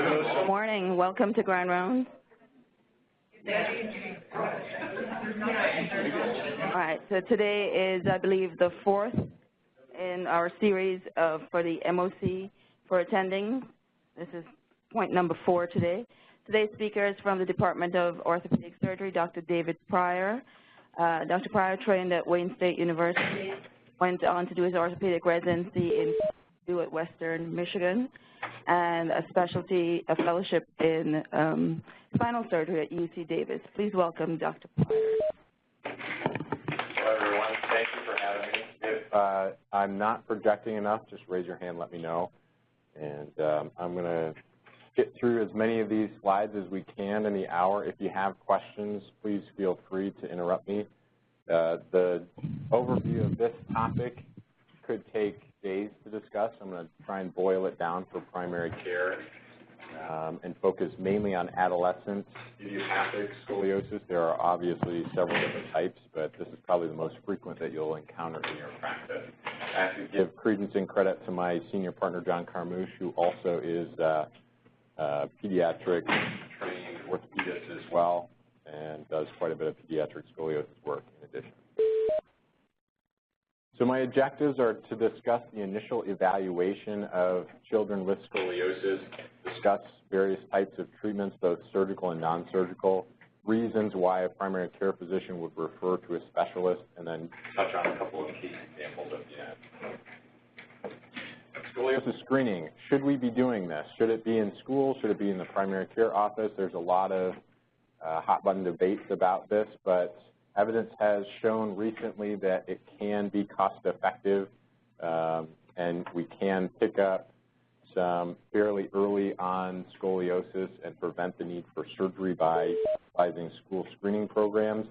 Good morning. Welcome to Grand Rounds. All right, so today is, I believe, the fourth in our series for the MOC for attending. This is point number 4 today. Today's speaker is from the Department of Orthopaedic Surgery, Dr. David Pryor. Dr. Pryor trained at Wayne State University, went on to do his orthopedic residency at Western Michigan, and a fellowship in spinal surgery at UC Davis. Please welcome Dr. Pryor. Hello, everyone. Thank you for having me. If I'm not projecting enough, just raise your hand, let me know. And I'm going to get through as many of these slides as we can in the hour. If you have questions, please feel free to interrupt me. The overview of this topic could take days to discuss. I'm going to try and boil it down for primary care and focus mainly on adolescent idiopathic scoliosis. There are obviously several different types, but this is probably the most frequent that you'll encounter in your practice. I have to give credence and credit to my senior partner, John Carmouche, who also is pediatric trained orthopedist as well and does quite a bit of pediatric scoliosis work in addition. So my objectives are to discuss the initial evaluation of children with scoliosis, discuss various types of treatments, both surgical and non-surgical, reasons why a primary care physician would refer to a specialist, and then touch on a couple of case examples at the end. Scoliosis screening, should we be doing this? Should it be in school? Should it be in the primary care office? There's a lot of hot-button debates about this, but evidence has shown recently that it can be cost-effective, and we can pick up some fairly early on scoliosis and prevent the need for surgery by utilizing school screening programs.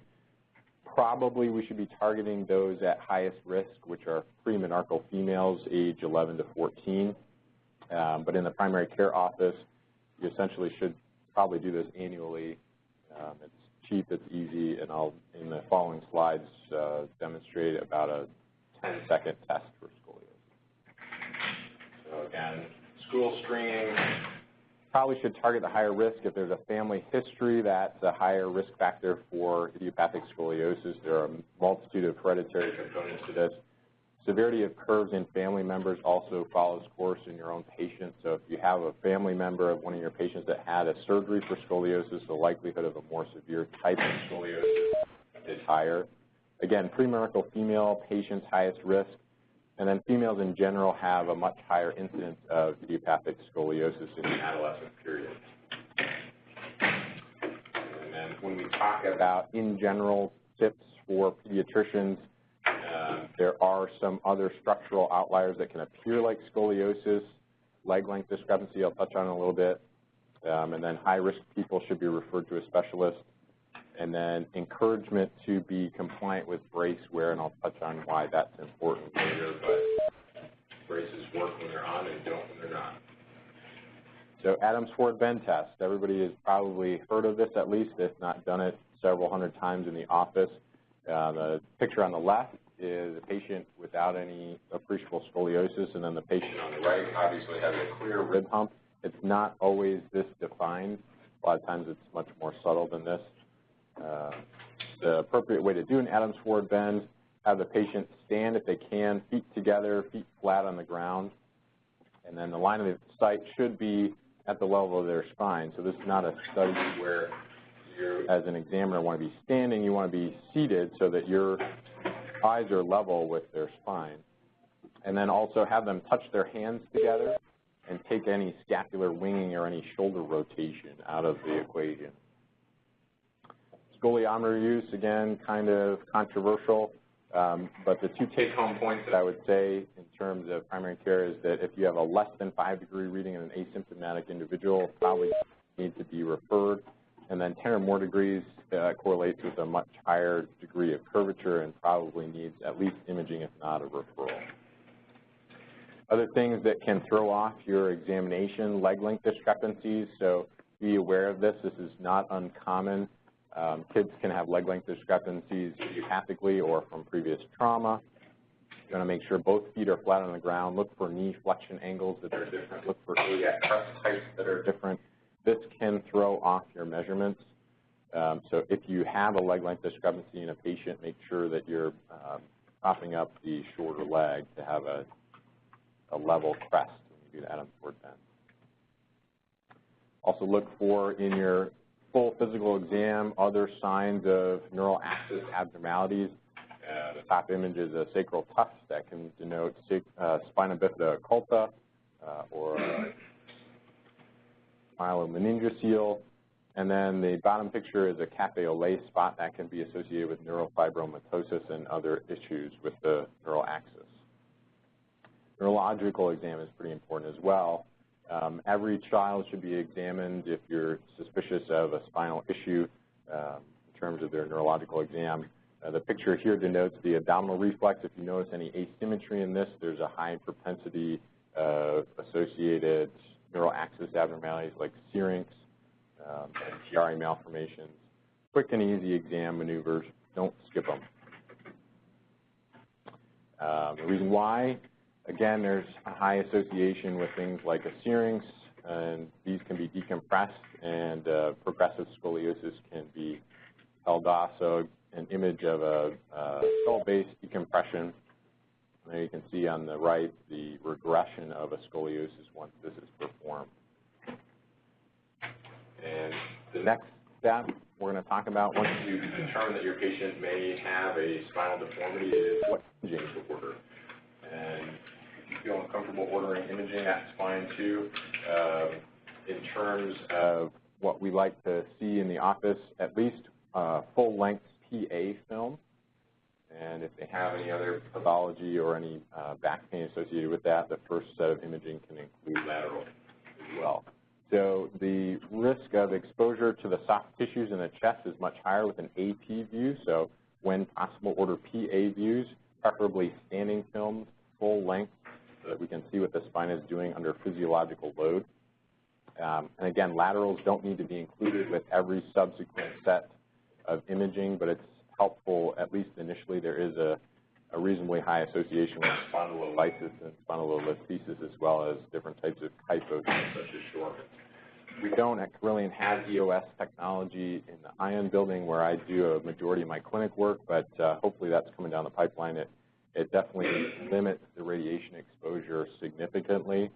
Probably we should be targeting those at highest risk, which are premenarchal females age 11 to 14. But in the primary care office, you essentially should probably do this annually. It's cheap, it's easy, and I'll, in the following slides, demonstrate about a 10-second test for scoliosis. So again, school screening probably should target the higher risk. If there's a family history, that's a higher risk factor for idiopathic scoliosis. There are a multitude of hereditary components to this. Severity of curves in family members also follows course in your own patient. So if you have a family member of one of your patients that had a surgery for scoliosis, the likelihood of a more severe type of scoliosis is higher. Again, premenarchal female patients highest risk, and then females in general have a much higher incidence of idiopathic scoliosis in the adolescent period. And then when we talk about, in general, tips for pediatricians, there are some other structural outliers that can appear like scoliosis, leg length discrepancy, I'll touch on in a little bit, and then high-risk people should be referred to a specialist, and then encouragement to be compliant with brace wear, and I'll touch on why that's important later, but braces work when they're on and don't when they're not. So Adams-Ford bend test, everybody has probably heard of this at least, if not done it several hundred times in the office. The picture on the left is a patient without any appreciable scoliosis, and then the patient on the right obviously has a clear rib hump. It's not always this defined. A lot of times it's much more subtle than this. The appropriate way to do an Adams-Ford bend, have the patient stand if they can, feet together, feet flat on the ground, and then the line of sight should be at the level of their spine. So this is not a study where you, as an examiner, want to be standing. You want to be seated so that your eyes are level with their spine. And then also have them touch their hands together and take any scapular winging or any shoulder rotation out of the equation. Scoliometer use, again, kind of controversial, but the two take-home points that I would say in terms of primary care is that if you have a less than 5-degree reading in an asymptomatic individual, probably need to be referred. And then 10 or more degrees correlates with a much higher degree of curvature and probably needs at least imaging, if not a referral. Other things that can throw off your examination, leg length discrepancies, so be aware of this. This is not uncommon. Kids can have leg length discrepancies idiopathically or from previous trauma. You want to make sure both feet are flat on the ground. Look for knee flexion angles that are different. Look for iliac crest heights that are different. This can throw off your measurements. So if you have a leg length discrepancy in a patient, make sure that you're propping up the shorter leg to have a level crest when you do the Adams-Ford bend. Also look for, in your full physical exam, other signs of neural axis abnormalities. The top image is a sacral tuft that can denote spina bifida occulta or myelomeningocele. And then the bottom picture is a cafe au lait spot that can be associated with neurofibromatosis and other issues with the neural axis. Neurological exam is pretty important as well. Every child should be examined if you're suspicious of a spinal issue in terms of their neurological exam. The picture here denotes the abdominal reflex. If you notice any asymmetry in this, there's a high propensity of associated neural axis abnormalities like syrinx and Chiari malformations. Quick and easy exam maneuvers. Don't skip them. The reason why, again, there's a high association with things like a syrinx, and these can be decompressed, and progressive scoliosis can be held off. So an image of a skull-based decompression. There you can see on the right the regression of a scoliosis once this is performed. And the next step we're going to talk about, once you determine that your patient may have a spinal deformity, is what imaging to order. And if you feel uncomfortable ordering imaging at spine too, in terms of what we like to see in the office, at least full-length PA film. And if they have any other pathology or any back pain associated with that, the first set of imaging can include lateral as well. So the risk of exposure to the soft tissues in the chest is much higher with an AP view. So when possible, order PA views, preferably standing films, full length, so that we can see what the spine is doing under physiological load. And again, laterals don't need to be included with every subsequent set of imaging, but it's helpful, at least initially. There is a reasonably high association with spondylolysis and spondylolisthesis, as well as different types of kyphos such as Shorman's. We don't at Carilion have EOS technology in the Ion building where I do a majority of my clinic work, but hopefully that's coming down the pipeline. It definitely limits the radiation exposure significantly.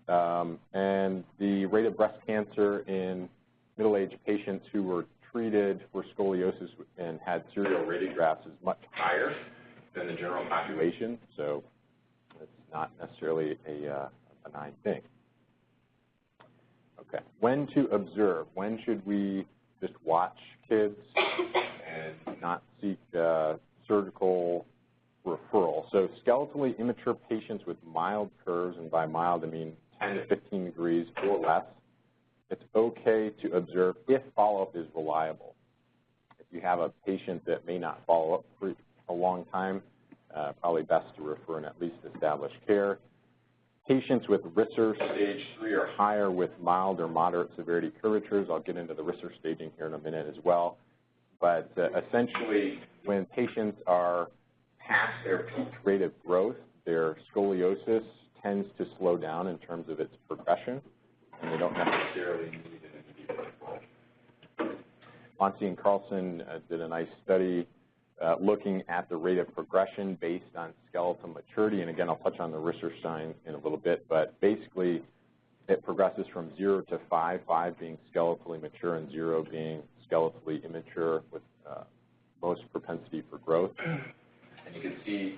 And the rate of breast cancer in middle-aged patients who were treated for scoliosis and had serial radiographs is much higher than the general population, so it's not necessarily a benign thing. Okay, when to observe? When should we just watch kids and not seek surgical referral? So skeletally immature patients with mild curves, and by mild I mean 10 to 15 degrees or less, it's okay to observe if follow-up is reliable. If you have a patient that may not follow up for a long time, probably best to refer and at least establish care. Patients with Risser stage 3 or higher with mild or moderate severity curvatures, I'll get into the Risser staging here in a minute as well. But essentially, when patients are past their peak rate of growth, their scoliosis tends to slow down in terms of its progression, and they don't necessarily need an immediate referral. Lonstein and Carlson did a nice study looking at the rate of progression based on skeletal maturity, and again, I'll touch on the Risser sign in a little bit, but basically it progresses from 0 to 5, 5 being skeletally mature and 0 being skeletally immature with most propensity for growth. And you can see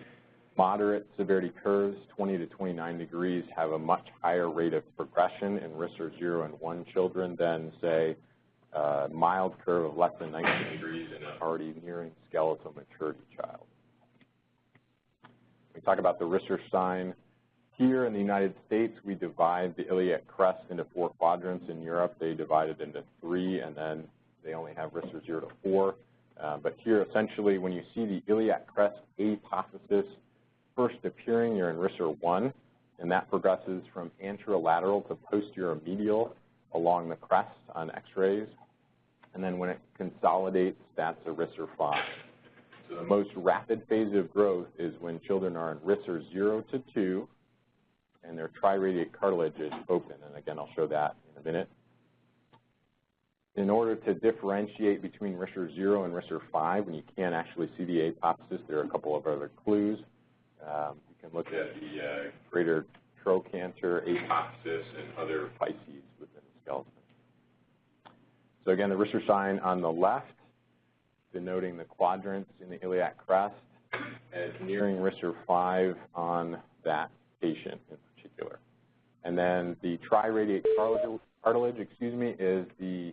moderate severity curves, 20 to 29 degrees, have a much higher rate of progression in Risser 0 and 1 children than, say, mild curve of less than 19 degrees in an already nearing skeletal maturity child. We talk about the Risser sign. Here in the United States, we divide the iliac crest into 4 quadrants. In Europe, they divide it into 3, and then they only have Risser 0 to 4. But here, essentially, when you see the iliac crest apophysis first appearing, you're in Risser 1, and that progresses from anterolateral to posterior-medial along the crest on x-rays. And then when it consolidates, that's a Risser 5. So the most rapid phase of growth is when children are in Risser 0 to 2, and their triradiate cartilage is open. And again, I'll show that in a minute. In order to differentiate between Risser 0 and Risser 5, when you can't actually see the apophysis, there are a couple of other clues. You can look at the greater trochanter, apophysis, and other physes within the skeleton. So again, the Risser sign on the left, denoting the quadrants in the iliac crest, as nearing Risser 5 on that patient in particular. And then the triradiate cartilage, is the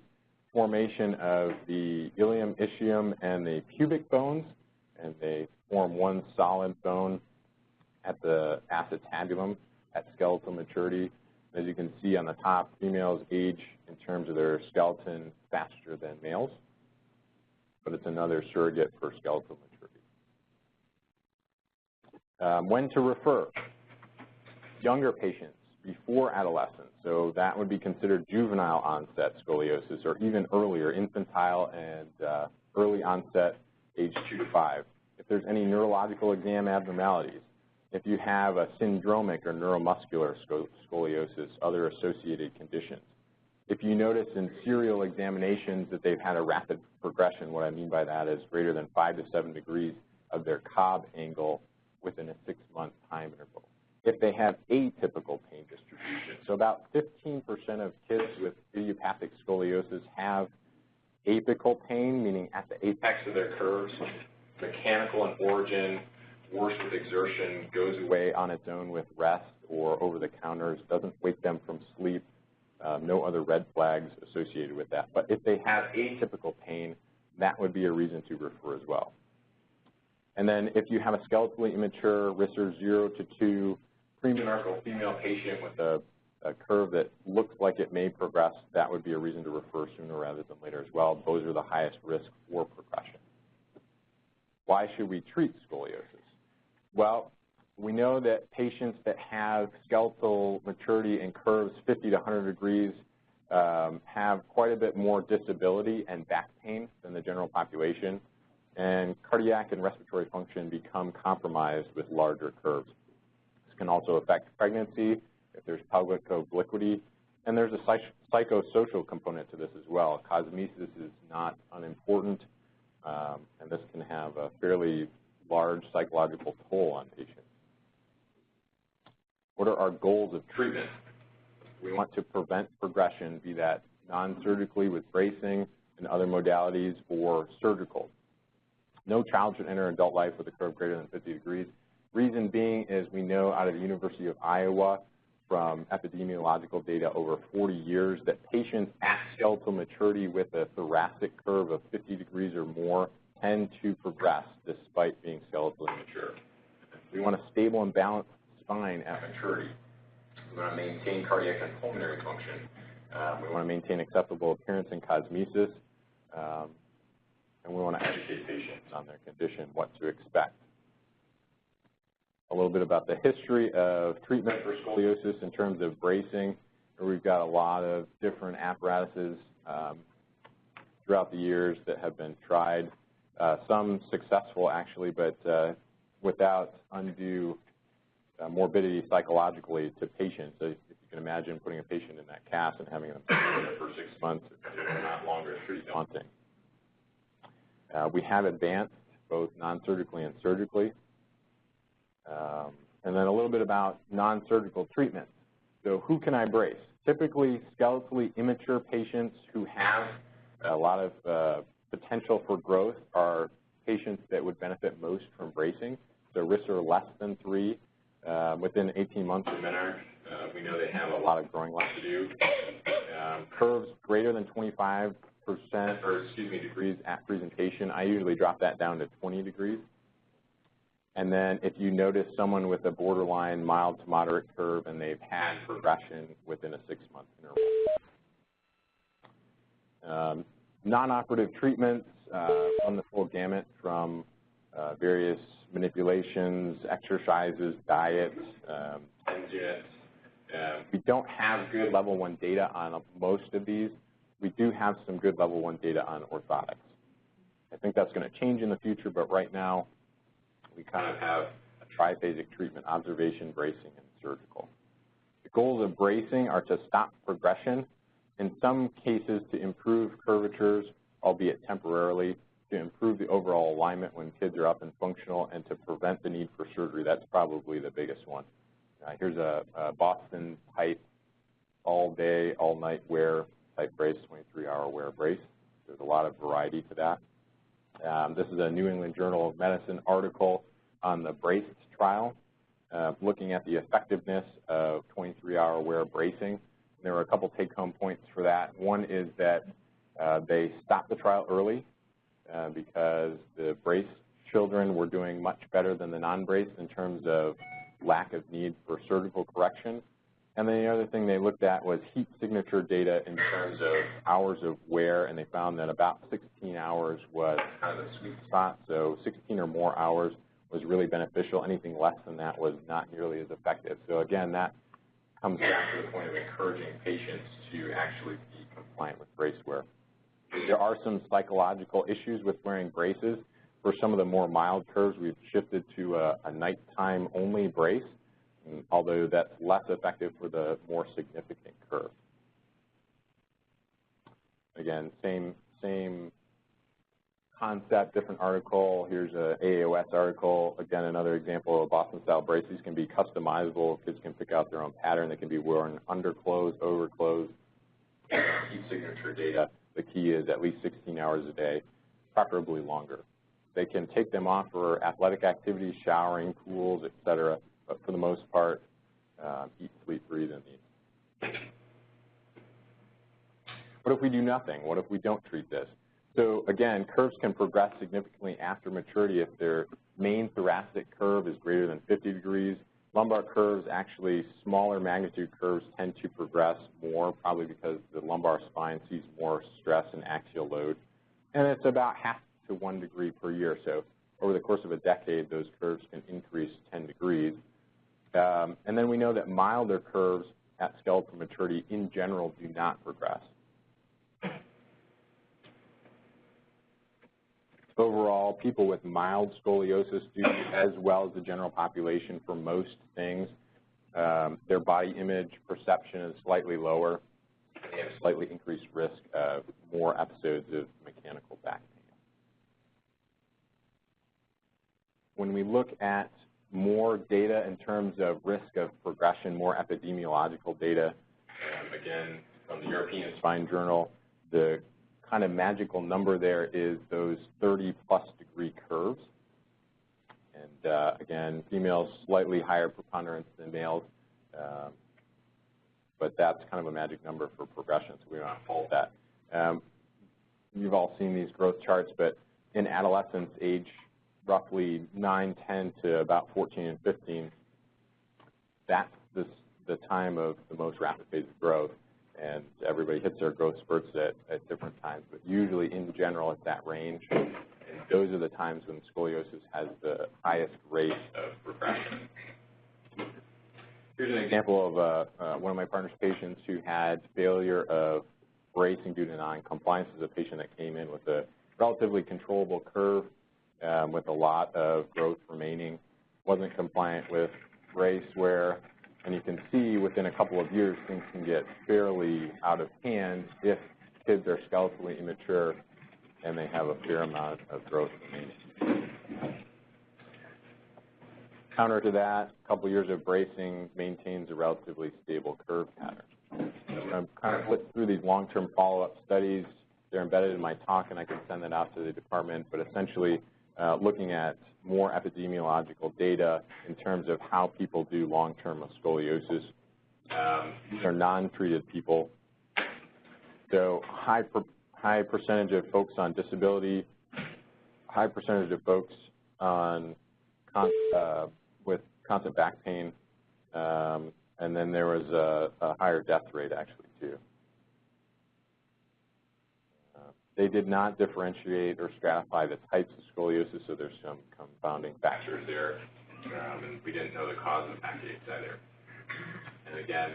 formation of the ilium, ischium, and the pubic bones, and they form one solid bone at the acetabulum at skeletal maturity. As you can see on the top, females age in terms of their skeleton faster than males, but it's another surrogate for skeletal maturity. When to refer? Younger patients before adolescence, so that would be considered juvenile onset scoliosis, or even earlier, infantile and early onset, age 2 to 5. If there's any neurological exam abnormalities, if you have a syndromic or neuromuscular scoliosis, other associated conditions. If you notice in serial examinations that they've had a rapid progression, what I mean by that is greater than 5 to 7 degrees of their Cobb angle within a 6-month time interval. If they have atypical pain distribution, so about 15% of kids with idiopathic scoliosis have apical pain, meaning at the apex of their curves, mechanical in origin, worse with exertion, goes away on its own with rest or over the counters, doesn't wake them from sleep, no other red flags associated with that. But if they have atypical pain, that would be a reason to refer as well. And then if you have a skeletally immature Risser 0 to 2 premenarchal female patient with a curve that looks like it may progress, that would be a reason to refer sooner rather than later as well. Those are the highest risk for progression. Why should we treat scoliosis? Well, we know that patients that have skeletal maturity and curves 50 to 100 degrees have quite a bit more disability and back pain than the general population, and cardiac and respiratory function become compromised with larger curves. This can also affect pregnancy if there's pelvic obliquity, and there's a psychosocial component to this as well. Cosmesis is not unimportant, and this can have a fairly large psychological toll on patients. What are our goals of treatment? We want to prevent progression, be that non-surgically with bracing and other modalities or surgical. No child should enter adult life with a curve greater than 50 degrees. Reason being is we know out of the University of Iowa from epidemiological data over 40 years that patients at skeletal maturity with a thoracic curve of 50 degrees or more tend to progress despite being skeletally immature. We want a stable and balanced spine at maturity. We want to maintain cardiac and pulmonary function. We want to maintain acceptable appearance and cosmesis. And we want to educate patients on their condition, what to expect. A little bit about the history of treatment for scoliosis in terms of bracing. We've got a lot of different apparatuses throughout the years that have been tried. Some successful, actually, but without undue morbidity psychologically to patients. So if you can imagine putting a patient in that cast and having them in it for 6 months, it's not longer pretty daunting. We have advanced both non-surgically and surgically. And then a little bit about non-surgical treatment. So who can I brace? Typically, skeletally immature patients who have a lot of potential for growth are patients that would benefit most from bracing. So Risser less than 3, within 18 months of menarche, we know they have a lot of growing left to do. Curves greater than 25%, degrees at presentation, I usually drop that down to 20 degrees. And then if you notice someone with a borderline mild to moderate curve and they've had progression within a 6-month interval. Non-operative treatments from the full gamut from various manipulations, exercises, diets, TENS units. We don't have good level 1 data on most of these. We do have some good level 1 data on orthotics. I think that's going to change in the future, but right now we kind of have a triphasic treatment: observation, bracing, and surgical. The goals of bracing are to stop progression, in some cases to improve curvatures, albeit temporarily, to improve the overall alignment when kids are up and functional, and to prevent the need for surgery. That's probably the biggest one. Here's a Boston type all-day, all-night wear type brace, 23-hour wear brace. There's a lot of variety to that. This is a New England Journal of Medicine article on the BRACE trial, looking at the effectiveness of 23-hour wear bracing. There were a couple take-home points for that. One is that they stopped the trial early because the brace children were doing much better than the non-brace in terms of lack of need for surgical correction. And then the other thing they looked at was heat signature data in terms of hours of wear, and they found that about 16 hours was kind of the sweet spot. So 16 or more hours was really beneficial. Anything less than that was not nearly as effective. So again, that comes back to the point of encouraging patients to actually be compliant with brace wear. There are some psychological issues with wearing braces. For some of the more mild curves, we've shifted to a nighttime only brace, although that's less effective for the more significant curve. Again, same concept, different article. Here's a AAOS article. Again, another example of Boston-style braces can be customizable. Kids can pick out their own pattern. They can be worn under clothes, over clothes. Heat signature data. The key is at least 16 hours a day, preferably longer. They can take them off for athletic activities, showering, pools, etc., but for the most part, eat, sleep, breathe, and eat. What if we do nothing? What if we don't treat this? So again, curves can progress significantly after maturity if their main thoracic curve is greater than 50 degrees. Lumbar curves, actually smaller magnitude curves, tend to progress more, probably because the lumbar spine sees more stress and axial load. And it's about half to 1 degree per year. So over the course of a decade, those curves can increase 10 degrees. And then we know that milder curves at skeletal maturity in general do not progress. Overall, people with mild scoliosis do as well as the general population for most things. Their body image perception is slightly lower. They have slightly increased risk of more episodes of mechanical back pain. When we look at more data in terms of risk of progression, more epidemiological data, again, from the European Spine Journal, the kind of magical number there is those 30-plus degree curves. And again, females slightly higher preponderance than males, but that's kind of a magic number for progression, so we want to hold that. You've all seen these growth charts, but in adolescence, age roughly 9, 10 to about 14 and 15, that's the time of the most rapid phase of growth. And everybody hits their growth spurts at different times, but usually in general it's that range. And those are the times when scoliosis has the highest rate of progression. Here's an example of one of my partner's patients who had failure of bracing due to non-compliance. This is a patient that came in with a relatively controllable curve with a lot of growth remaining, wasn't compliant with brace wear. And you can see within a couple of years, things can get fairly out of hand if kids are skeletally immature and they have a fair amount of growth remaining. Counter to that, a couple years of bracing maintains a relatively stable curve pattern. I'm going to kind of flip through these long-term follow-up studies. They're embedded in my talk, and I can send that out to the department, but essentially looking at more epidemiological data in terms of how people do long-term with scoliosis. These are non-treated people. So high percentage of folks on disability, high percentage of folks on with constant back pain, and then there was a higher death rate actually too. They did not differentiate or stratify the types of scoliosis, so there's some confounding factors there, and we didn't know the cause of backaches either. And again,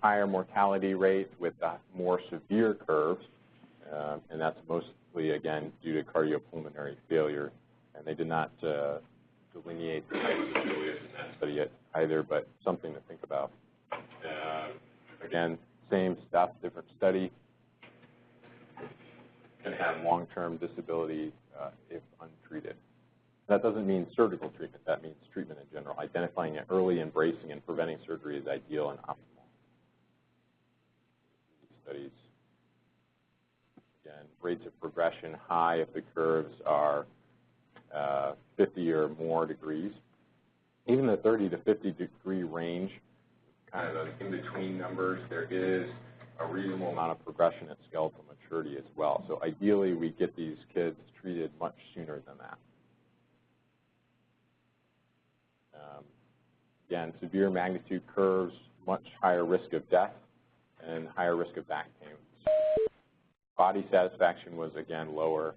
higher mortality rate with the more severe curves, and that's mostly, again, due to cardiopulmonary failure. And they did not delineate the types of scoliosis in that study yet either, but something to think about. Again, same stuff, different study. Can have long-term disability if untreated. That doesn't mean surgical treatment. That means treatment in general. Identifying it early, embracing, and preventing surgery is ideal and optimal. These studies, again, rates of progression high if the curves are 50 or more degrees. Even the 30 to 50 degree range, kind of those in-between numbers, there is a reasonable amount of progression at skeletal maturity as well. So ideally, we get these kids treated much sooner than that. Again, severe magnitude curves, much higher risk of death and higher risk of back pain. Body satisfaction was, again, lower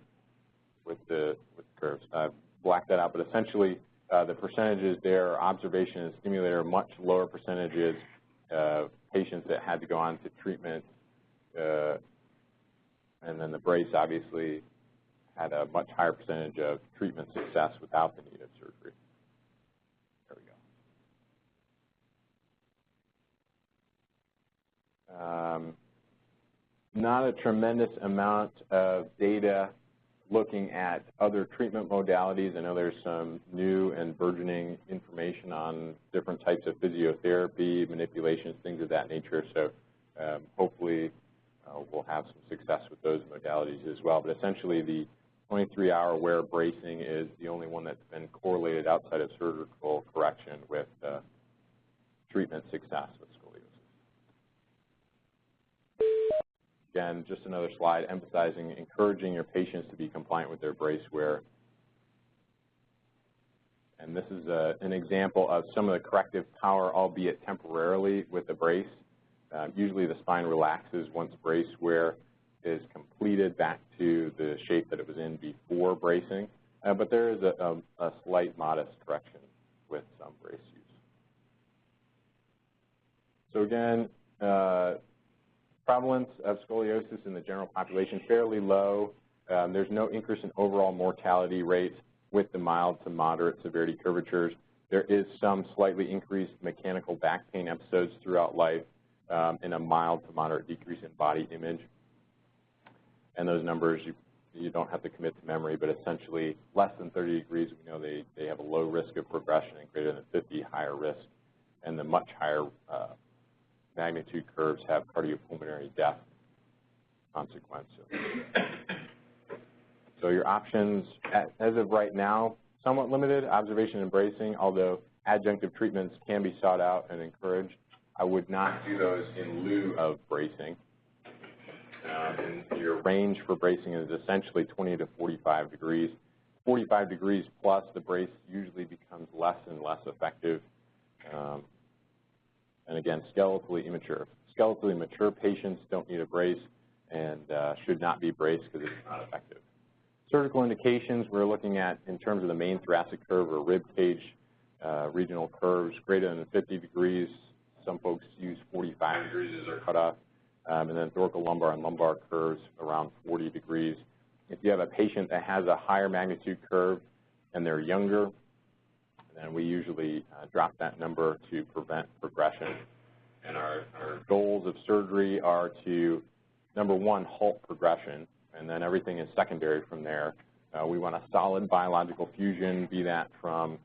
with the curves. I've blacked that out, but essentially the percentages there, observation and stimulator, much lower percentages of patients that had to go on to treatment, and then the brace obviously had a much higher percentage of treatment success without the need of surgery. There we go. Not a tremendous amount of data looking at other treatment modalities. I know there's some new and burgeoning information on different types of physiotherapy, manipulations, things of that nature. So hopefully we'll have some success with those modalities as well. But essentially the 23-hour wear bracing is the only one that's been correlated outside of surgical correction with treatment success with scoliosis. Again, just another slide emphasizing encouraging your patients to be compliant with their brace wear. And this is an example of some of the corrective power, albeit temporarily, with the brace. Usually the spine relaxes once brace wear is completed back to the shape that it was in before bracing. But there is a slight modest correction with some brace use. So again, prevalence of scoliosis in the general population, fairly low. There's no increase in overall mortality rate with the mild to moderate severity curvatures. There is some slightly increased mechanical back pain episodes throughout life and a mild to moderate decrease in body image. And those numbers, you don't have to commit to memory, but essentially less than 30 degrees, we know they have a low risk of progression, and greater than 50, higher risk. And the much higher magnitude curves have cardiopulmonary death consequence. So your options, as of right now, somewhat limited, observation and bracing, although adjunctive treatments can be sought out and encouraged. I would not do those in lieu of bracing. And your range for bracing is essentially 20 to 45 degrees. 45 degrees plus, the brace usually becomes less and less effective. And again, skeletally immature. Skeletally mature patients don't need a brace and should not be braced because it's not effective. Surgical indications we're looking at in terms of the main thoracic curve or rib cage regional curves greater than 50 degrees. Some folks use 45 degrees as their cutoff. And then thoracolumbar and lumbar curves around 40 degrees. If you have a patient that has a higher magnitude curve and they're younger, then we usually drop that number to prevent progression. And our goals of surgery are to, number one, halt progression, and then everything is secondary from there. We want a solid biological fusion, be that from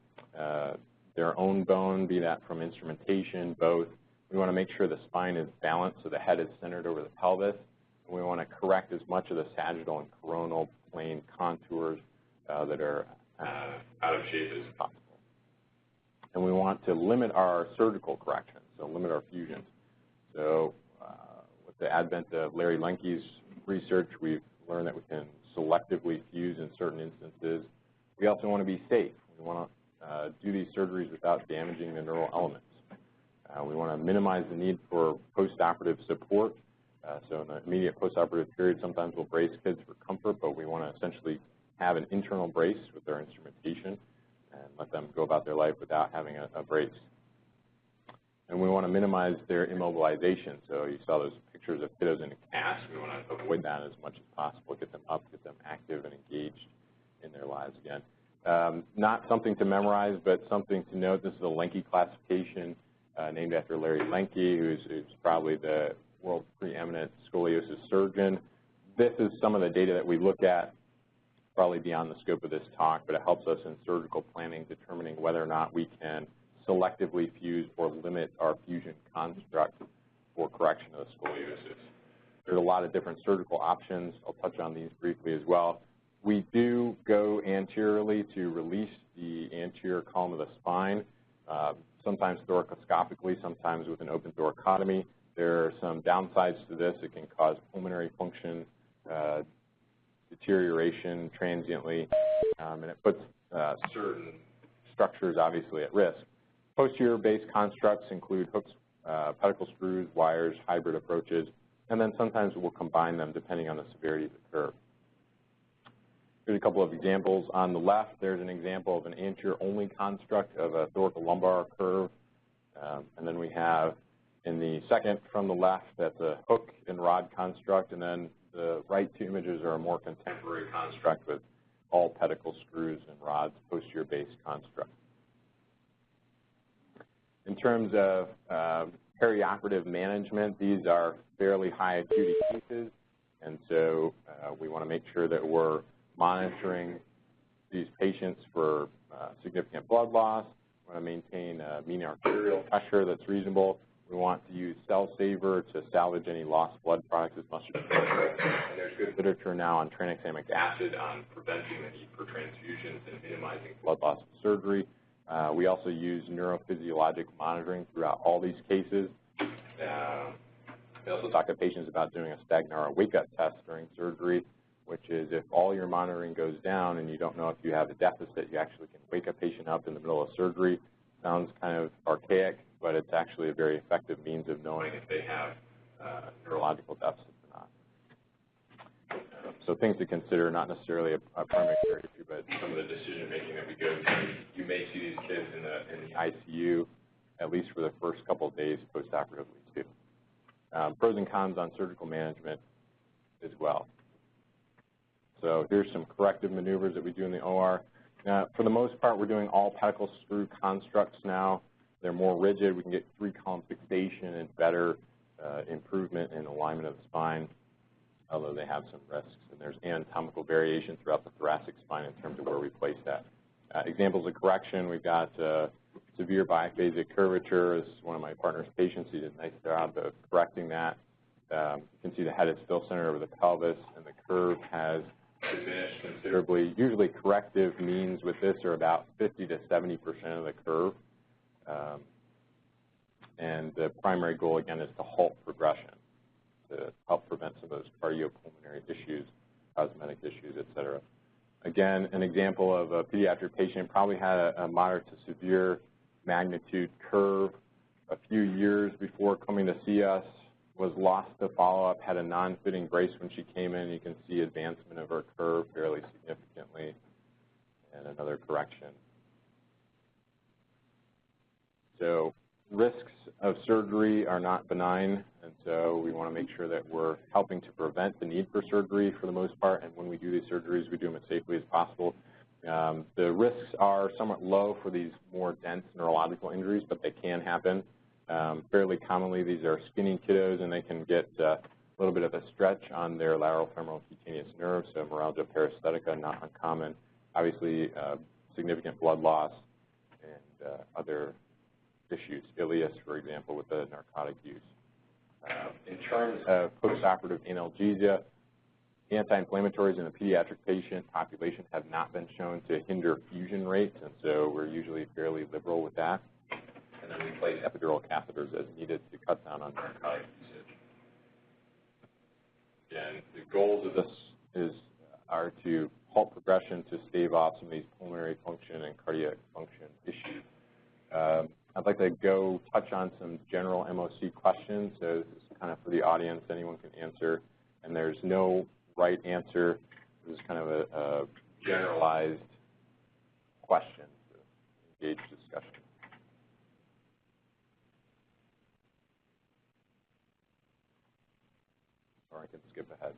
their own bone, be that from instrumentation, both. We want to make sure the spine is balanced so the head is centered over the pelvis. And we want to correct as much of the sagittal and coronal plane contours that are out of shape as possible. And we want to limit our surgical corrections, so limit our fusions. So with the advent of Larry Lenke's research, we've learned that we can selectively fuse in certain instances. We also want to be safe. We want to do these surgeries without damaging the neural elements. We want to minimize the need for postoperative support. So in the immediate postoperative period, sometimes we'll brace kids for comfort, but we want to essentially have an internal brace with their instrumentation and let them go about their life without having a brace. and we want to minimize their immobilization. So you saw those pictures of kiddos in a cast. We want to avoid that as much as possible, get them up, get them active and engaged in their lives again. Not something to memorize, but something to note. This is a Lenke classification named after Larry Lenke, who's probably the world's preeminent scoliosis surgeon. This is some of the data that we look at, probably beyond the scope of this talk, but it helps us in surgical planning, determining whether or not we can selectively fuse or limit our fusion construct for correction of the scoliosis. There's a lot of different surgical options. I'll touch on these briefly as well. We do go anteriorly to release the anterior column of the spine, sometimes thoracoscopically, sometimes with an open thoracotomy. There are some downsides to this. It can cause pulmonary function deterioration transiently, and it puts certain structures obviously at risk. Posterior-based constructs include hooks, pedicle screws, wires, hybrid approaches, and then sometimes we'll combine them depending on the severity of the curve. Here's a couple of examples. On the left, there's an example of an anterior-only construct of a thoracolumbar curve, and then we have in the second from the left, that's a hook and rod construct, and then the right two images are a more contemporary construct with all pedicle screws and rods, posterior-based construct. In terms of perioperative management, these are fairly high acuity cases, and so we want to make sure that we're monitoring these patients for significant blood loss. We want to maintain mean arterial pressure that's reasonable. We want to use cell saver to salvage any lost blood products as much as possible. And there's good literature now on tranexamic acid on preventing the need for transfusions and minimizing blood loss of surgery. We also use neurophysiologic monitoring throughout all these cases. We also talk to patients about doing a Stagnara wake-up test during surgery, which is if all your monitoring goes down and you don't know if you have a deficit, you actually can wake a patient up in the middle of surgery. Sounds kind of archaic, but it's actually a very effective means of knowing if they have neurological deficits or not. So things to consider, not necessarily a primary care issue, but some of the decision-making that we go through. You may see these kids in the ICU, at least for the first couple of days post-operatively too. Pros and cons on surgical management as well. So here's some corrective maneuvers that we do in the OR. For the most part, we're doing all pedicle screw constructs now. They're more rigid. We can get 3-column fixation and better improvement in alignment of the spine, although they have some risks. And there's anatomical variation throughout the thoracic spine in terms of where we place that. Examples of correction, we've got severe biphasic curvature. This is one of my partner's patients. He did a nice job of correcting that. You can see the head is still centered over the pelvis, and the curve has diminished considerably. Usually corrective means with this are about 50 to 70% of the curve. And the primary goal, again, is to halt progression, to help prevent some of those cardiopulmonary issues, cosmetic issues, et cetera. Again, an example of a pediatric patient probably had a moderate to severe magnitude curve a few years before coming to see us, was lost to follow-up, had a non-fitting brace when she came in. You can see advancement of her curve fairly significantly, and another correction. So risks of surgery are not benign, and so we want to make sure that we're helping to prevent the need for surgery for the most part, and when we do these surgeries, we do them as safely as possible. The risks are somewhat low for these more dense neurological injuries, but they can happen. Fairly commonly, these are skinny kiddos, and they can get a little bit of a stretch on their lateral femoral cutaneous nerve, so neuralgia paresthetica, not uncommon. Obviously, significant blood loss and other issues, ileus, for example, with the narcotic use. In terms of postoperative analgesia, anti-inflammatories in the pediatric patient population have not been shown to hinder fusion rates, and so we're usually fairly liberal with that. And then we place epidural catheters as needed to cut down on narcotic usage. Again, the goals of this are to halt progression to stave off some of these pulmonary function and cardiac function issues. I'd like to go touch on some general MOC questions. So this is kind of for the audience, anyone can answer, and there's no right answer. This is kind of a generalized question to engage discussion. or I can skip ahead.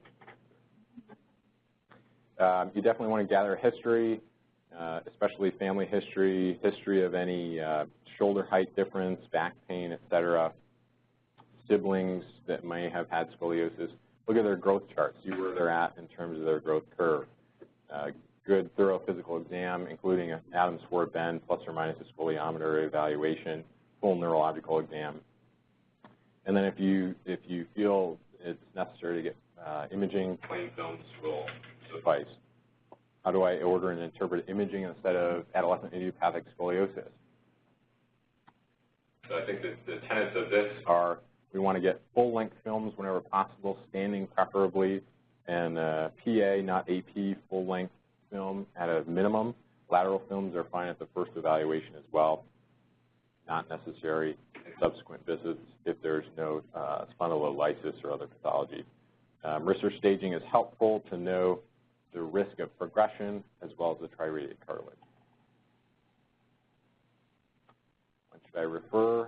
You definitely want to gather history, especially family history, history of any shoulder height difference, back pain, et cetera, siblings that may have had scoliosis. Look at their growth charts, see where they're at in terms of their growth curve. Good thorough physical exam, including an Adams Ford bend, plus or minus a scoliometer evaluation, full neurological exam. And then if you feel it's necessary to get imaging, plain films will suffice. How do I order and interpret imaging instead of adolescent idiopathic scoliosis? So I think that the tenets of this are we want to get full-length films whenever possible, standing preferably, and PA, not AP, full-length film at a minimum. Lateral films are fine at the first evaluation as well. Not necessary in subsequent visits if there's no spondylolysis or other pathology. Risser staging is helpful to know the risk of progression as well as the triradiate cartilage. When should I refer?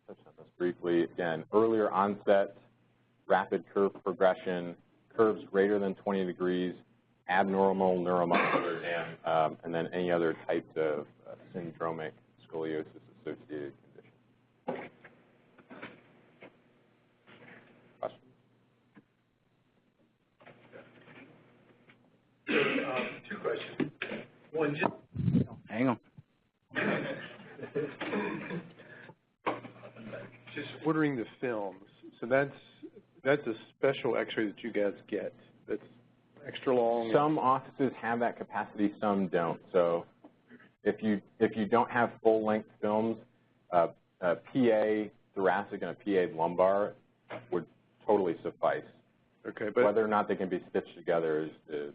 Touch on this briefly. Again, earlier onset, rapid curve progression, curves greater than 20 degrees, abnormal neuromuscular exam, and then any other types of syndromic scoliosis-associated conditions. Questions? Two questions. One, hang on. Just ordering the films. So that's a special X-ray that you guys get. That's extra long. Some offices have that capacity, some don't. So if you don't have full-length films, a PA thoracic and a PA lumbar would totally suffice. Okay, but whether or not they can be stitched together is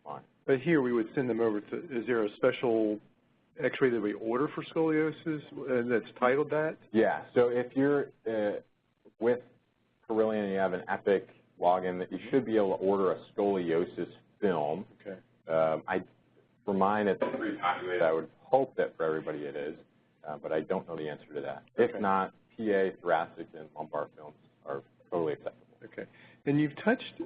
fine. But here we would send them over to. Is there a special X-ray that we order for scoliosis and that's titled that? Yeah. So if you're with Carilion and you have an Epic login, that you should be able to order a scoliosis film. Okay. For mine, it's pre-populated. I would hope that for everybody it is, but I don't know the answer to that. Okay. If not, PA, thoracic, and lumbar films are totally acceptable. Okay. And you've touched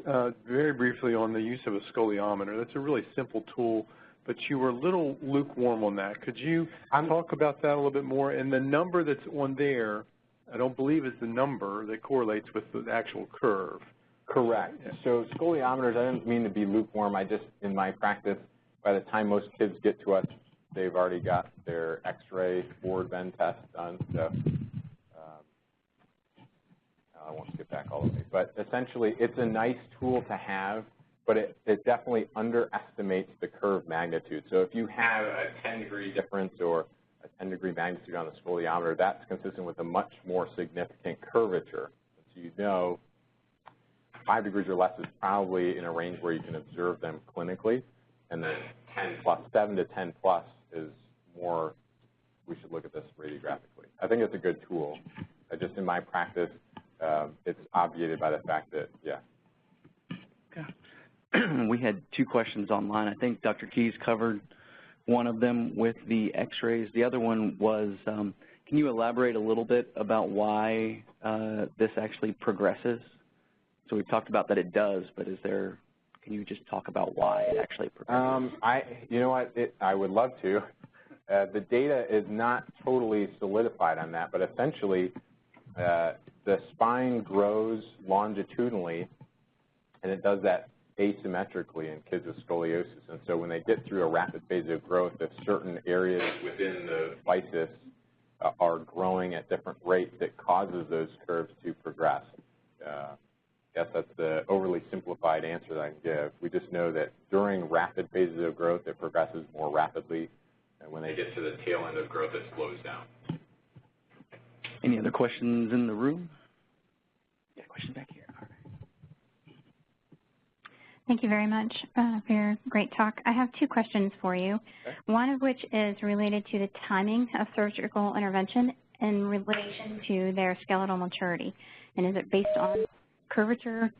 very briefly on the use of a scoliometer. That's a really simple tool, but you were a little lukewarm on that. Could you talk about that a little bit more? And the number that's on there, I don't believe is the number that correlates with the actual curve. Correct. Yeah. So scoliometers, I didn't mean to be lukewarm. I just, in my practice, by the time most kids get to us, they've already got their X-ray forward bend test done. So I won't skip back all the way. But essentially, it's a nice tool to have, but it definitely underestimates the curve magnitude. So if you have a 10-degree difference or a 10-degree magnitude on the scoliometer, that's consistent with a much more significant curvature. So you know 5 degrees or less is probably in a range where you can observe them clinically, and then 10 plus, 7 to 10 plus is more, we should look at this radiographically. I think it's a good tool. Just in my practice, it's obviated by the fact that, yeah. Okay. We had two questions online. I think Dr. Keys covered one of them with the X-rays. The other one was, can you elaborate a little bit about why this actually progresses? So we've talked about that it does, but is there, can you just talk about why it actually progresses? You know what, I would love to. The data is not totally solidified on that, but essentially the spine grows longitudinally, and it does that asymmetrically in kids with scoliosis. And so when they get through a rapid phase of growth, if certain areas within the physis are growing at different rates, it causes those curves to progress. I guess that's the overly simplified answer that I can give. We just know that during rapid phases of growth, it progresses more rapidly, and when they get to the tail end of growth, it slows down. Any other questions in the room? Yeah, question back here. All right. Thank you very much for your great talk. I have two questions for you, okay. One of which is related to the timing of surgical intervention in relation to their skeletal maturity. And is it based on curvature,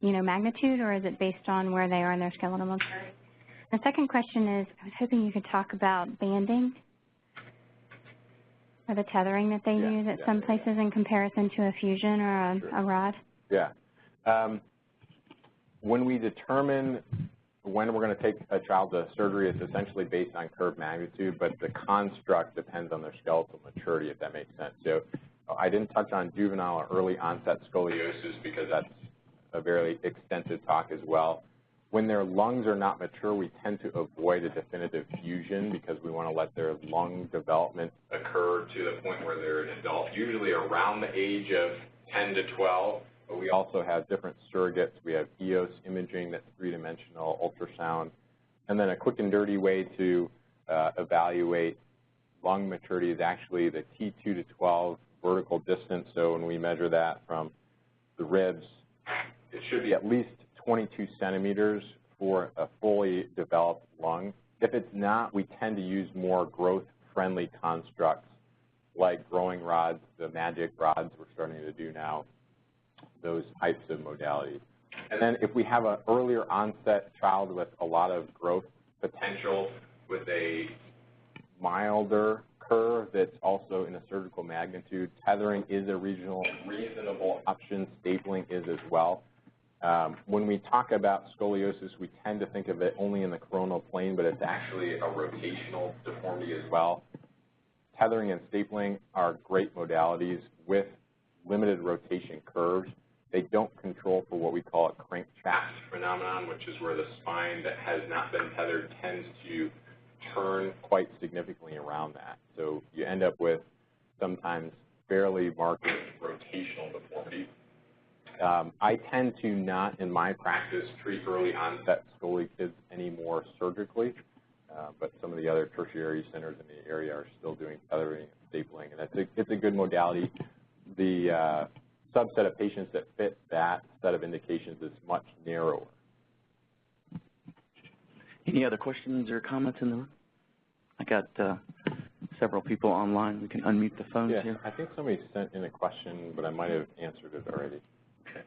magnitude, or is it based on where they are in their skeletal maturity? The second question is, I was hoping you could talk about banding or the tethering that they use at some places in comparison to a fusion or a rod? Yeah. When we determine when we're going to take a child to surgery, it's essentially based on curve magnitude, but the construct depends on their skeletal maturity, if that makes sense. So I didn't touch on juvenile or early onset scoliosis because that's a very extensive talk as well. When their lungs are not mature, we tend to avoid a definitive fusion because we want to let their lung development occur to the point where they're an adult, usually around the age of 10 to 12. But we also have different surrogates. We have EOS imaging that's three-dimensional, ultrasound, and then a quick and dirty way to evaluate lung maturity is actually the T2 to 12 vertical distance. So when we measure that from the ribs, it should be at least 22 centimeters for a fully developed lung. If it's not, we tend to use more growth-friendly constructs like growing rods, the magic rods we're starting to do now, those types of modalities. And then if we have an earlier onset child with a lot of growth potential with a milder curve that's also in a surgical magnitude, tethering is a reasonable option. Stapling is as well. When we talk about scoliosis, we tend to think of it only in the coronal plane, but it's actually a rotational deformity as well. Tethering and stapling are great modalities with limited rotation curves. They don't control for what we call a crankshaft phenomenon, which is where the spine that has not been tethered tends to turn quite significantly around that. So you end up with sometimes fairly marked rotational deformity. I tend to not, in my practice, treat early onset scoli kids anymore surgically, but some of the other tertiary centers in the area are still doing tethering and stapling, and it's a good modality. The subset of patients that fit that set of indications is much narrower. Any other questions or comments in the room? I got several people online. We can unmute the phones here. I think somebody sent in a question, but I might have answered it already. Okay.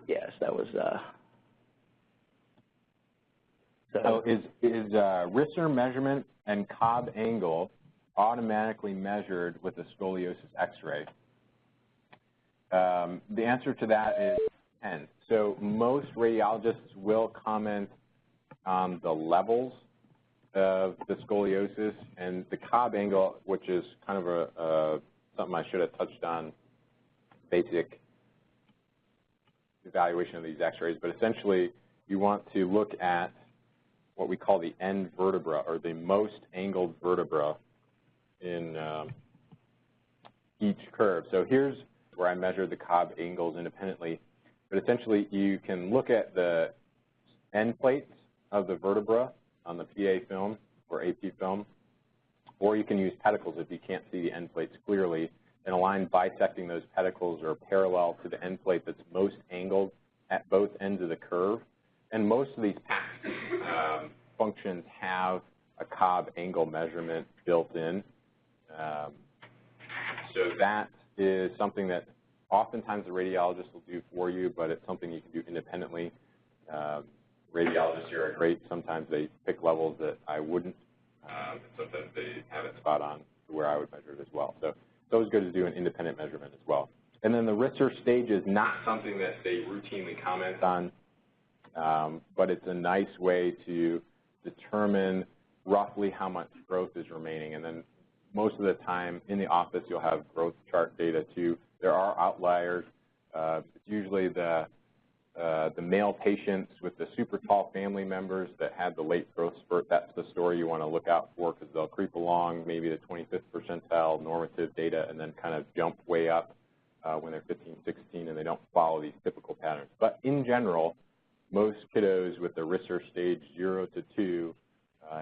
Yes, that was. Is Risser measurement and Cobb angle automatically measured with a scoliosis X-ray? The answer to that is 10. So most radiologists will comment on the levels of the scoliosis, and the Cobb angle, which is kind of something I should have touched on, basic evaluation of these X-rays, but essentially you want to look at what we call the end vertebra, or the most angled vertebra in each curve. So here's where I measured the Cobb angles independently, but essentially you can look at the end plates of the vertebra on the PA film or AP film, or you can use pedicles if you can't see the end plates clearly, and a line bisecting those pedicles are parallel to the end plate that's most angled at both ends of the curve. And most of these functions have a Cobb angle measurement built in. So that is something that oftentimes the radiologist will do for you, but it's something you can do independently. Radiologists here are great. Sometimes they pick levels that I wouldn't. Sometimes they have it spot on to where I would measure it as well. So it's always good to do an independent measurement as well. And then the Risser stage is not something that they routinely comment on, but it's a nice way to determine roughly how much growth is remaining. And then most of the time in the office you'll have growth chart data too. There are outliers. It's usually the male patients with the super tall family members that had the late growth spurt. That's the story you want to look out for, because they'll creep along maybe the 25th percentile normative data and then kind of jump way up when they're 15, 16, and they don't follow these typical patterns. But in general, most kiddos with the Risser stage 0 to 2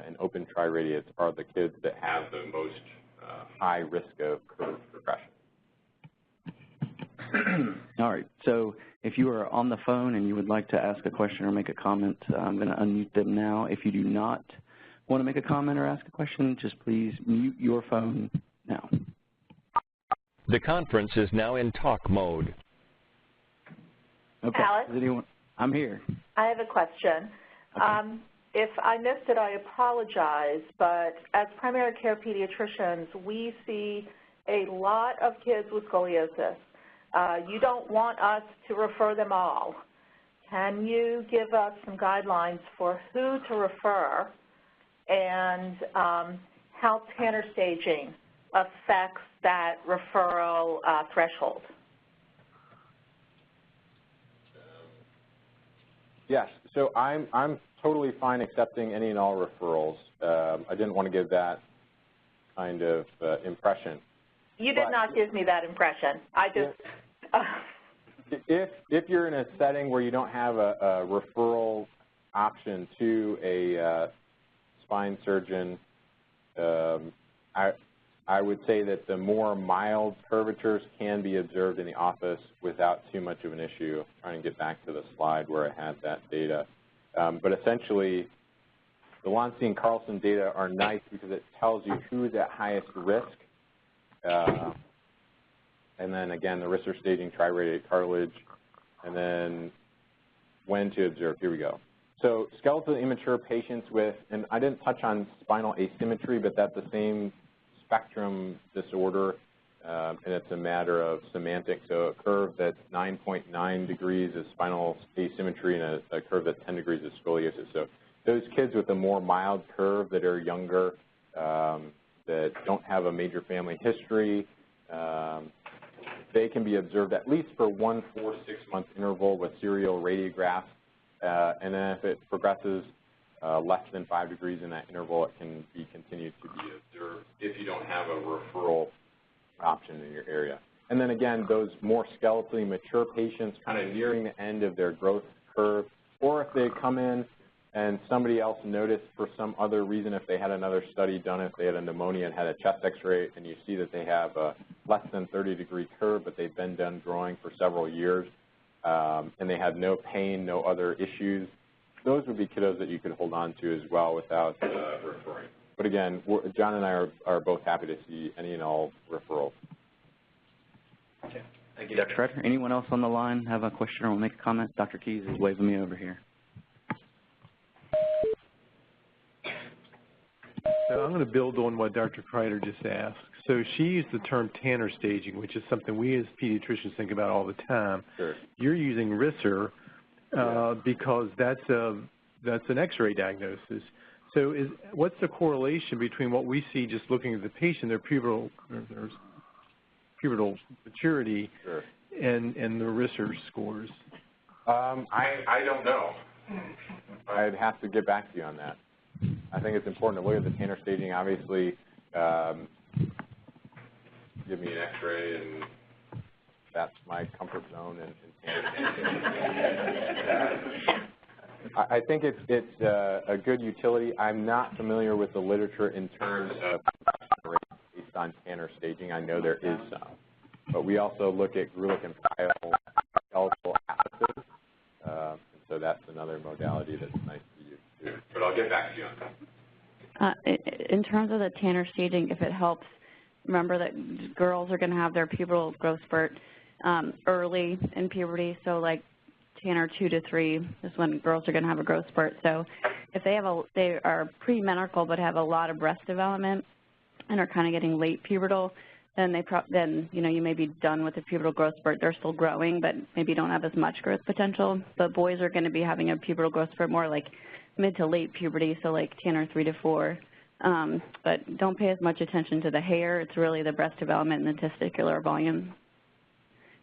and open triradius are the kids that have the most high risk of curve progression. All right. So if you are on the phone and you would like to ask a question or make a comment, I'm going to unmute them now. If you do not want to make a comment or ask a question, just please mute your phone now. The conference is now in talk mode. Okay. Alex? I'm here. I have a question. Okay. If I missed it, I apologize, but as primary care pediatricians, we see a lot of kids with scoliosis. You don't want us to refer them all. Can you give us some guidelines for who to refer and how Tanner staging affects that referral threshold? Yes, so I'm totally fine accepting any and all referrals. I didn't want to give that kind of impression. You did not give me that impression. I just... If you're in a setting where you don't have a referral option to a spine surgeon, I would say that the more mild curvatures can be observed in the office without too much of an issue. I'm trying to get back to the slide where I had that data. But essentially, the Lonstein and Carlson data are nice because it tells you who's at highest risk. And then, again, the Risser staging, triradiate cartilage, and then when to observe. Here we go. So skeletal immature patients with, and I didn't touch on spinal asymmetry, but that's the same spectrum disorder, and it's a matter of semantics. So a curve that's 9.9 degrees is spinal asymmetry, and a curve that's 10 degrees is scoliosis. So those kids with a more mild curve that are younger, that don't have a major family history, they can be observed at least for 1 4-6 month interval with serial radiographs, and then if it progresses less than 5 degrees in that interval, it can be continued to be observed if you don't have a referral option in your area. And then again, those more skeletally mature patients kind of nearing the end of their growth curve, or if they come in and somebody else noticed for some other reason, if they had another study done, if they had a pneumonia and had a chest x-ray, and you see that they have a less than 30-degree curve, but they've been done growing for several years, and they have no pain, no other issues, those would be kiddos that you could hold on to as well without referring. But again, John and I are both happy to see any and all referrals. Okay. Thank you, Dr. Schreider. Anyone else on the line have a question or will make a comment? Dr. Keys is waving me over here. So I'm going to build on what Dr. Kreider just asked. So she used the term Tanner staging, which is something we as pediatricians think about all the time. Sure. You're using Risser because that's an X-ray diagnosis. So what's the correlation between what we see just looking at the patient, their pubertal maturity, sure, and the Risser scores? I don't know. I'd have to get back to you on that. I think it's important to look at the Tanner staging. Obviously, give me an X-ray, and that's my comfort zone in Tanner staging. I think it's a good utility. I'm not familiar with the literature in terms of based on Tanner staging. I know there is some, but we also look at Grulich and Pyle skeletal atlases, so that's another modality that's nice to use too. But I'll get back to you on that. In terms of the Tanner staging, if it helps, remember that girls are going to have their pubertal growth spurt early in puberty, so like Tanner 2 to 3 is when girls are going to have a growth spurt. So if they are pre-menarchal but have a lot of breast development and are kind of getting late pubertal, then you may be done with the pubertal growth spurt. They're still growing, but maybe don't have as much growth potential. But boys are going to be having a pubertal growth spurt more like mid to late puberty, so like Tanner 3 to 4. But don't pay as much attention to the hair. It's really the breast development and the testicular volume,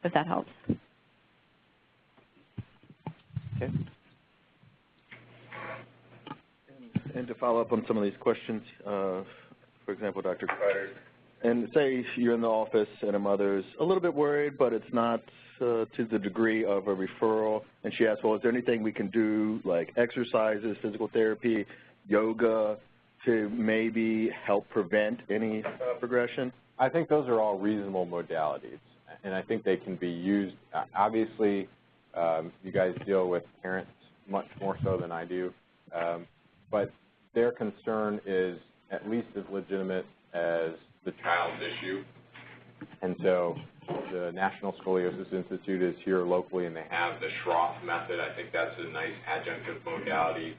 if that helps. Okay. And to follow up on some of these questions, for example, Dr. Kreider, and say you're in the office and a mother's a little bit worried, but it's not to the degree of a referral, and she asks, well, is there anything we can do, like exercises, physical therapy, yoga, to maybe help prevent any progression? I think those are all reasonable modalities, and I think they can be used. Obviously, you guys deal with parents much more so than I do, but their concern is at least as legitimate as the child's issue. And so the National Scoliosis Institute is here locally, and they have the Schroff method. I think that's a nice adjunctive modality.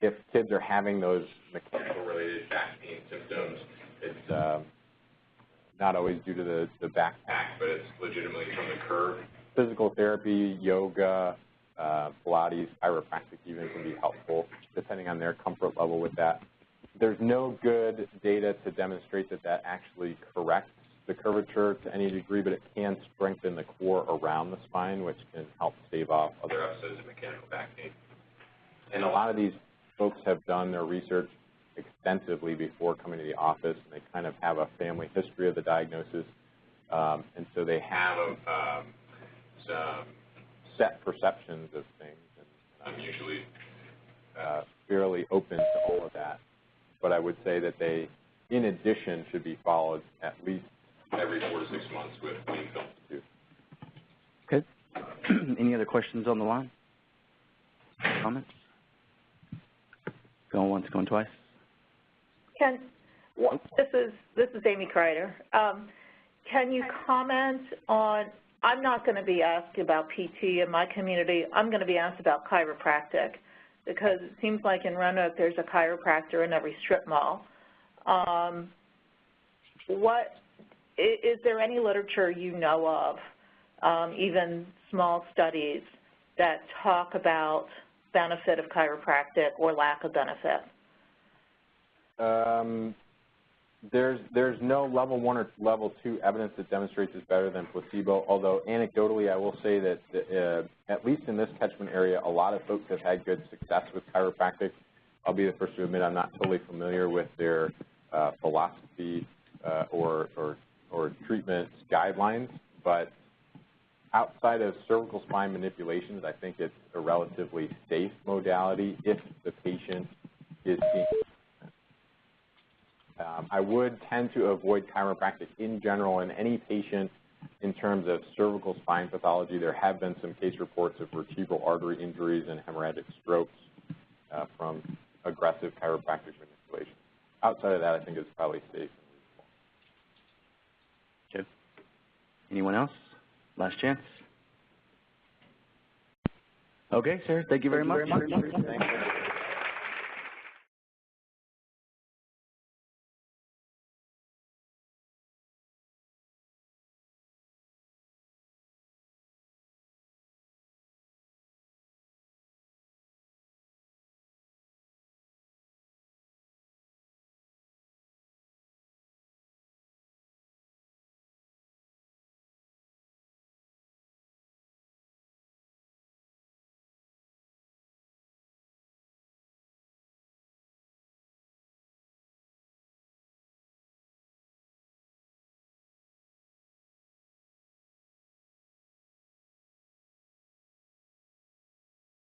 if kids are having those mechanical-related back pain symptoms, it's not always due to the backpack, but it's legitimately from the curve. Physical therapy, yoga, Pilates, chiropractic even can be helpful, depending on their comfort level with that. There's no good data to demonstrate that that actually corrects the curvature to any degree, but it can strengthen the core around the spine, which can help stave off other episodes of mechanical back pain. And a lot of these folks have done their research extensively before coming to the office, and they kind of have a family history of the diagnosis, and so they have some set perceptions of things, and I'm usually fairly open to all of that. But I would say that they, in addition, should be followed at least every 4 to 6 months with clean films too. Okay. Any other questions on the line? Comments? Going once, going twice. This is Amy Kreider. Can you comment on, I'm not going to be asked about PT in my community, I'm going to be asked about chiropractic, because it seems like in Roanoke there's a chiropractor in every strip mall. Is there any literature you know of, even small studies, that talk about benefit of chiropractic or lack of benefit? There's no level 1 or level 2 evidence that demonstrates it's better than placebo, although anecdotally I will say that at least in this catchment area, a lot of folks have had good success with chiropractic. I'll be the first to admit I'm not totally familiar with their philosophy or treatment guidelines, but outside of cervical spine manipulations, I think it's a relatively safe modality if the patient is seeing. I would tend to avoid chiropractic in general in any patient in terms of cervical spine pathology. There have been some case reports of vertebral artery injuries and hemorrhagic strokes from aggressive chiropractic manipulation. Outside of that, I think it's probably safe and reasonable. Okay. Anyone else? Last chance. Okay, sir. Thank you very much. Thank you.